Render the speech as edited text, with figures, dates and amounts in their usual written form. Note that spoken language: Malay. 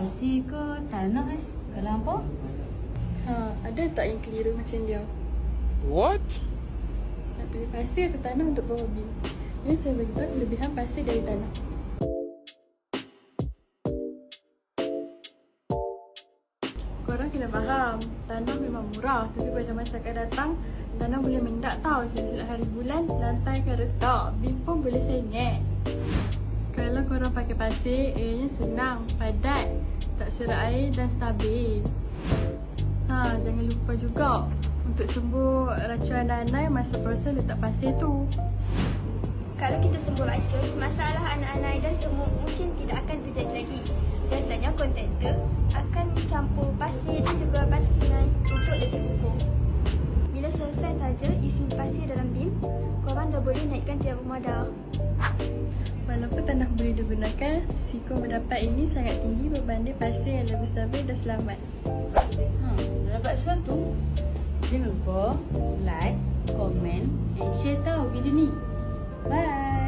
pasir ke tanah Kalau hampa? Ada tak yang keliru macam dia? What? Nak pilih pasir atau tanah untuk bawah bim? Ini saya bagi tahu kelebihan pasir dari tanah. Korang kena faham, tanah memang murah, tapi pada masa akan datang, tanah boleh mendak tau. Silap hari bulan, lantai akan retak, bim pun boleh sengit. Kalau korang pakai pasir, airnya senang, padat, tak serap air dan stabil. Jangan lupa juga untuk sembuh racun nanai masa proses letak pasir tu. Kalau kita sembuh racun, masalah anak-anak Aida semua mungkin tidak akan terjadi lagi. Biasanya kontraktor akan campur pasir dan juga batu sungai untuk lebih kukuh. Bila selesai saja isi pasir dalam bim, korang dah boleh naikkan tiang rumah dah. Walaupun tanah boleh digunakan, risiko mendapat ini sangat tinggi berbanding pasir yang lebih stabil dan selamat. Dah dapat sesuatu? Jangan lupa like, komen and share tau video ni. Bye.